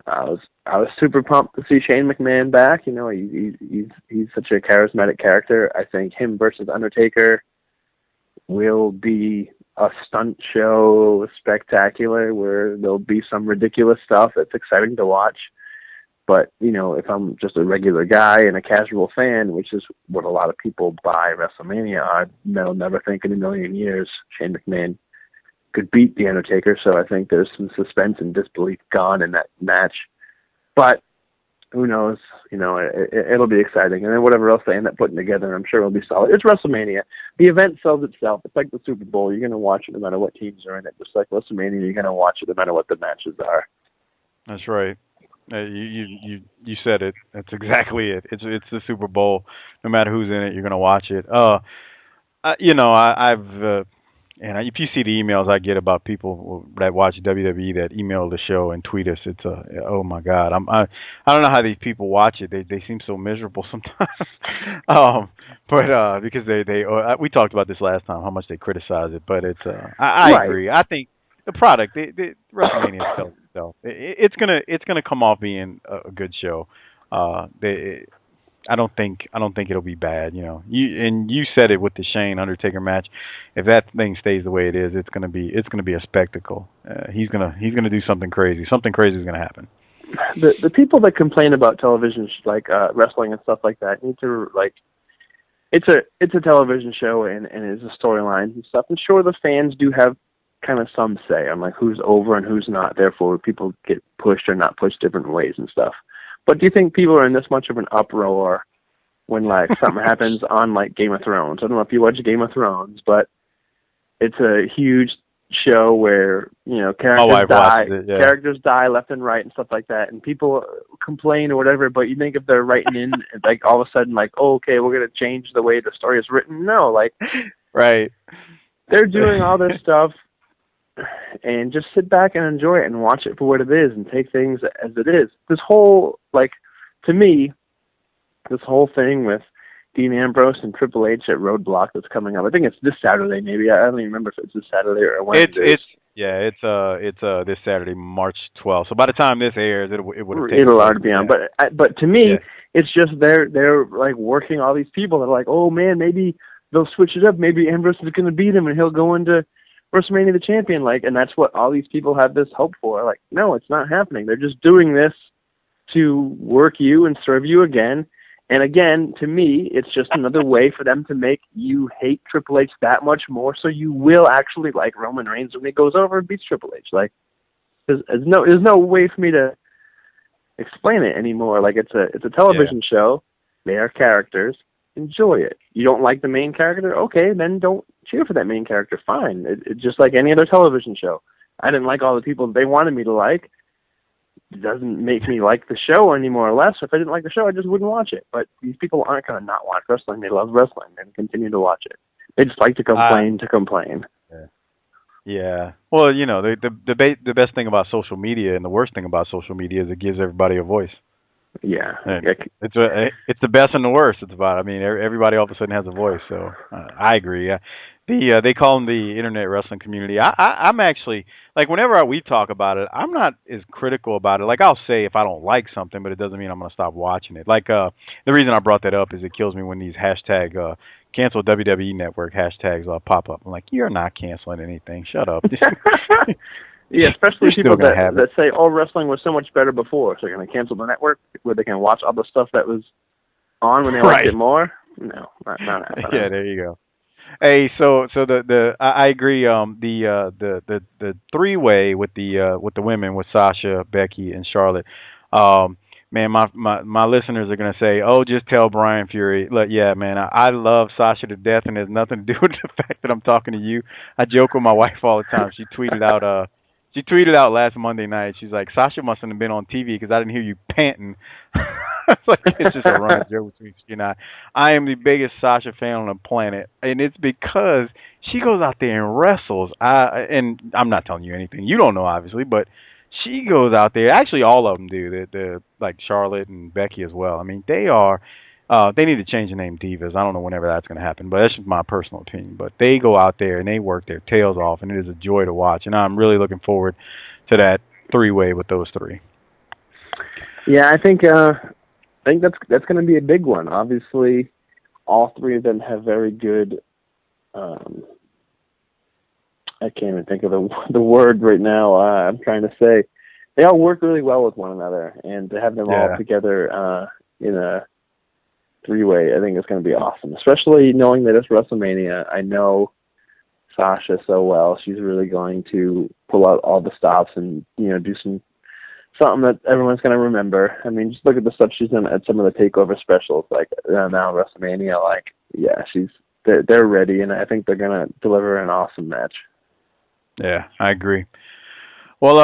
I was super pumped to see Shane McMahon back. He's such a charismatic character. I think him versus Undertaker will be a stunt show, spectacular, where there'll be some ridiculous stuff that's exciting to watch. But, if I'm just a regular guy and a casual fan, which is what a lot of people buy WrestleMania, I'll never think in a million years Shane McMahon could beat The Undertaker. So I think there's some suspense and disbelief gone in that match. But who knows? It'll be exciting. And then whatever else they end up putting together, I'm sure it'll be solid. It's WrestleMania. The event sells itself. It's like the Super Bowl. You're going to watch it no matter what teams are in it. Just like WrestleMania, you're going to watch it no matter what the matches are. That's right. You said it. That's exactly it. It's the Super Bowl. No matter who's in it, you're going to watch it. And if you see the emails I get about people that watch WWE that email the show and tweet us, it's oh my God, I don't know how these people watch it. They seem so miserable sometimes. But because we talked about this last time, how much they criticize it. But it's I agree. I think the product, the WrestleMania sells itself. It's gonna come off being a good show. I don't think it'll be bad. You said it with the Shane Undertaker match. If that thing stays the way it is, it's gonna be a spectacle. He's gonna do something crazy. Something crazy is gonna happen. The people that complain about television like wrestling and stuff like that need to it's a television show and it's a storyline and stuff. And sure, the fans do have kind of some say on who's over and who's not. Therefore, people get pushed or not pushed different ways and stuff. But do you think people are in this much of an uproar when something happens on Game of Thrones? I don't know if you watch Game of Thrones, but it's a huge show where characters die left and right and stuff like that, and people complain or whatever. But you think if they're writing in all of a sudden oh, okay, we're gonna change the way the story is written? No, right. They're doing all this stuff. And just sit back and enjoy it and watch it for what it is and take things as it is. This whole, to me, this whole thing with Dean Ambrose and Triple H at Roadblock that's coming up. I think it's this Saturday, maybe. I don't even remember if it's this Saturday or Wednesday. It's this Saturday, March 12th. So by the time this airs, it'll already be on. But to me, it's just they're working all these people that are oh man, maybe they'll switch it up. Maybe Ambrose is going to beat him and he'll go into WrestleMania the champion, and that's what all these people have this hope for. No, it's not happening. They're just doing this to work you and serve you again. And again, to me, it's just another way for them to make you hate Triple H that much more, so you will actually like Roman Reigns when he goes over and beats Triple H. There's no way for me to explain it anymore. It's a television show. They are characters. Enjoy it. You don't like the main character? Okay, then don't cheer for that main character. Fine. It's just like any other television show. I didn't like all the people they wanted me to like. It doesn't make me like the show any more or less. If I didn't like the show, I just wouldn't watch it. But these people aren't going to not watch wrestling. They love wrestling. They continue to watch it. They just like to complain to complain. Yeah. Well, the best thing about social media and the worst thing about social media is it gives everybody a voice. Yeah. It's the best and the worst. It's about. I mean, everybody all of a sudden has a voice. So I agree. They call them the internet wrestling community. I'm actually like whenever we talk about it, I'm not as critical about it. Like I'll say if I don't like something, but it doesn't mean I'm going to stop watching it. Like the reason I brought that up is it kills me when these hashtag cancel WWE Network hashtags pop up. I'm like, you're not canceling anything. Shut up. Yeah, especially people that say, "Oh, wrestling was so much better before," so they're going to cancel the network where they can watch all the stuff that was on when they liked it more. No, not happening. Yeah, there you go. Hey, so I agree. The three-way with the women with Sasha, Becky, and Charlotte. Man, my listeners are gonna say, "Oh, just tell Brian Fury." Look, yeah, man, I love Sasha to death, and it has nothing to do with the fact that I'm talking to you. I joke with my wife all the time. She tweeted out last Monday night. She's like, Sasha mustn't have been on TV because I didn't hear you panting. It's just a running joke between she and I. I am the biggest Sasha fan on the planet, and it's because she goes out there and wrestles. And I'm not telling you anything you don't know, obviously, but she goes out there. Actually, all of them do. The like Charlotte and Becky as well. I mean, they are. They need to change the name Divas. I don't know whenever that's going to happen, but that's just my personal opinion. But they go out there and they work their tails off, and it is a joy to watch. And I'm really looking forward to that three-way with those three. Yeah, I think that's going to be a big one. Obviously, all three of them have very good. I can't even think of the word right now. I'm trying to say they all work really well with one another, and to have them all together in a three-way, I think it's going to be awesome, especially knowing that it's WrestleMania. I know Sasha so well. She's really going to pull out all the stops and, do something that everyone's going to remember. I mean, just look at the stuff she's done at some of the TakeOver specials, like now WrestleMania. Like, yeah, they're ready, and I think they're going to deliver an awesome match. Yeah, I agree. Well,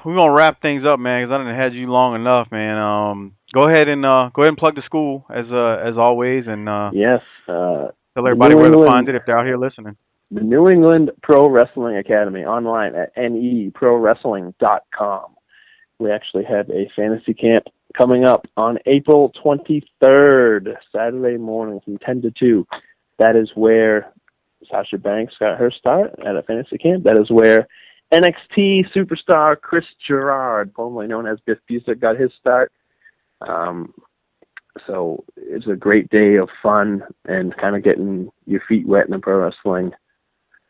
we're gonna wrap things up, man, because I didn't had you long enough, man. Go ahead and plug the school as always, and yes, tell everybody where to find it if they're out here listening. The New England Pro Wrestling Academy online at neprowrestling.com. We actually have a fantasy camp coming up on April 23rd, Saturday morning from 10 to 2. That is where Sasha Banks got her start at a fantasy camp. That is where NXT superstar Chris Gerard, formerly known as Biff Busick, got his start. So it's a great day of fun and kind of getting your feet wet in the pro wrestling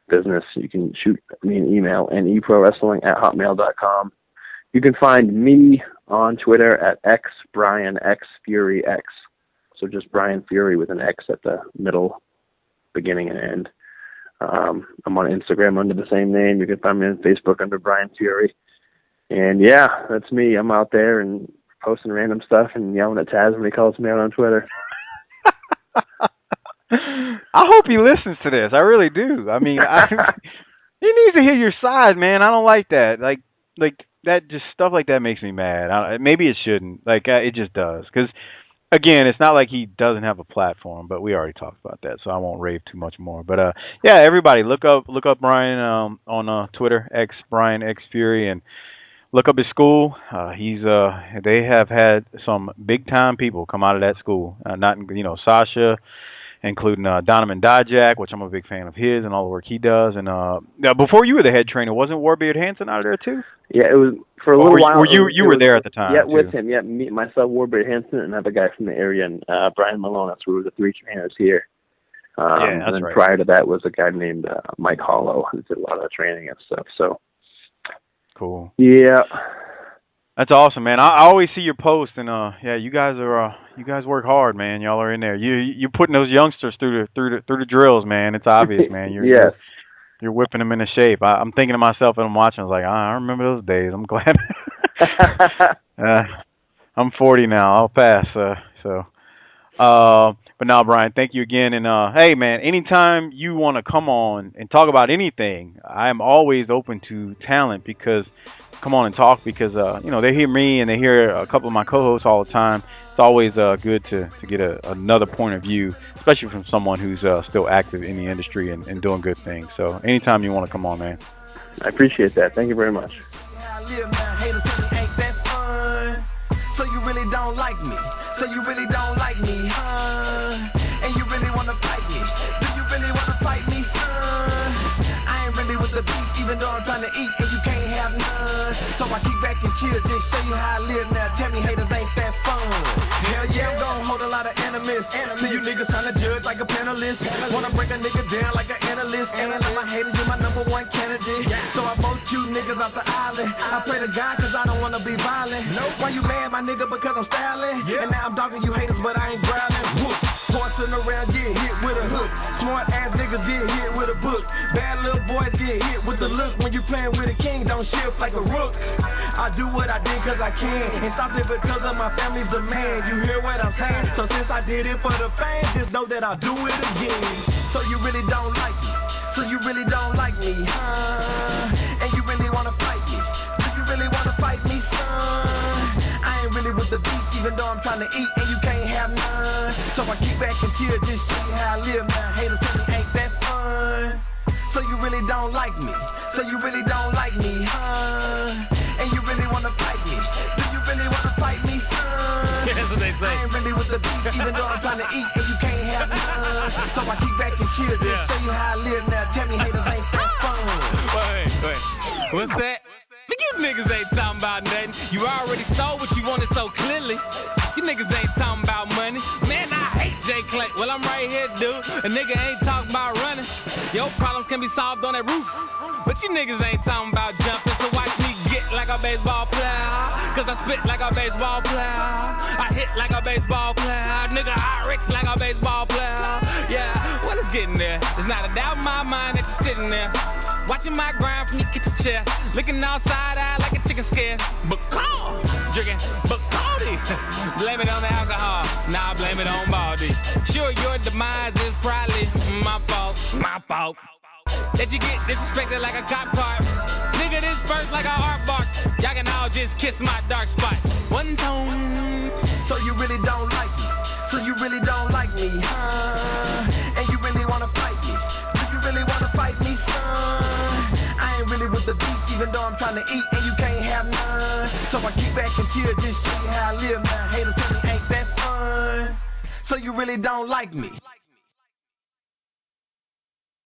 business. You can shoot me an email, neprowrestling@hotmail.com. You can find me on Twitter at XBrianXFuryX. So just Brian Fury with an X at the middle, beginning, and end. I'm on Instagram under the same name. You can find me on Facebook under Brian Fury. And yeah, that's me. I'm out there and posting random stuff and yelling at Taz when he calls me out on Twitter. I hope he listens to this. I really do. I mean, he needs to hear your side, man. I don't like that. Like that, just stuff like that makes me mad. Maybe it shouldn't. It just does. Because, again, it's not like he doesn't have a platform, but we already talked about that, so I won't rave too much more. But yeah, everybody, look up Brian on Twitter, XBrianXFury, and look up his school. They have had some big time people come out of that school. Sasha, including Donovan Dijak, which I'm a big fan of his and all the work he does. And before you were the head trainer, wasn't Warbeard Hanson out of there too? Yeah, it was for a little while. You were there at the time? Yeah, with him. Yeah, myself, Warbeard Hanson, and another guy from the area, and Brian Malone. That's who were the three trainers here. That's and then right. Prior to that was a guy named Mike Hollow, who did a lot of the training and stuff. So cool. Yeah. That's awesome, man. I always see your posts, and yeah, you guys work hard, man. Y'all are in there. You putting those youngsters through the drills, man. It's obvious, man. You're whipping them into shape. I'm thinking to myself, and I'm watching. I was like, I remember those days. I'm glad. I'm 40 now. I'll pass. But now, Brian, thank you again. And hey, man, anytime you want to come on and talk about anything, I am always open to talent because. Come on and talk because they hear me and they hear a couple of my co-hosts all the time. It's always good to get another point of view, especially from someone who's still active in the industry and doing good things. So anytime you want to come on, man. I appreciate that. Thank you very much. So you really don't like me, so you really don't like me, and you really wanna fight me. Do you really wanna fight me, son? I ain't really with the beef, even though I'm trying to eat, and you can't have none. So I kick back and chill, just show you how I live now. Tell me haters ain't that fun. Hell yeah, I'm gon' hold a lot of enemies. To you niggas trying to judge like a panelist. Wanna break a nigga down like an analyst. And like my haters, you my number one candidate. So I vote you niggas off the island. I pray to God cause I don't wanna be violent. Why you mad, my nigga? Because I'm styling. And now I'm dogging you haters, but I ain't growling. Whoop. Horsing around, get hit with a hook. Smart ass niggas get hit with a book. Bad little boys get hit with the look. When you playing with a king, don't shift like a rook. I do what I did cause I can, and stop it because of my family's demand. You hear what I'm saying? So since I did it for the fans, just know that I'll do it again. So you really don't like me, so you really don't like me, and you really wanna fight me. Do you really wanna fight me, son? I ain't really with the beef, even though I'm trying to eat and you can't have none. So I kick back and chill, just show you how I live now. Haters tell me ain't that fun. So you really don't like me, so you really don't like me, and you really wanna fight me. Do you really wanna fight me, son? That's what they say. I ain't really with the beef, even though I'm trying to eat and you can't have none. So I kick back and chill, just show you how I live now. Tell me haters ain't that fun. Wait. What's that? Look, you niggas ain't talking about nothing. You already saw what you wanted so clearly. You niggas ain't talking about money. Man, I hate Jay Clay. Well, I'm right here, dude. A nigga ain't talking about running. Your problems can be solved on that roof. But you niggas ain't talking about jumping. So watch me get like a baseball player. Cause I spit like a baseball player. I hit like a baseball player. Nigga, I rich like a baseball player. Yeah, well, it's getting there. There's not a doubt in my mind that you're sitting there. Watching my grind from your kitchen chair. Looking outside eye like a chicken scare. Bacardi, drinking Bacardi. Blame it on the alcohol. Nah, blame it on Baldy. Sure, your demise is probably my fault. That you get disrespected like a cop car. Nigga, this verse like a art bark. Y'all can all just kiss my dark spot. One tone. So you really don't like me, so you really don't like me, and you really wanna fight me. Do you really wanna fight me, son? I ain't really with the beef, even though I'm trying to eat and you can't have none. So I kick back and chill, just show you how I live now. Haters tell me ain't that fun. So you really don't like me.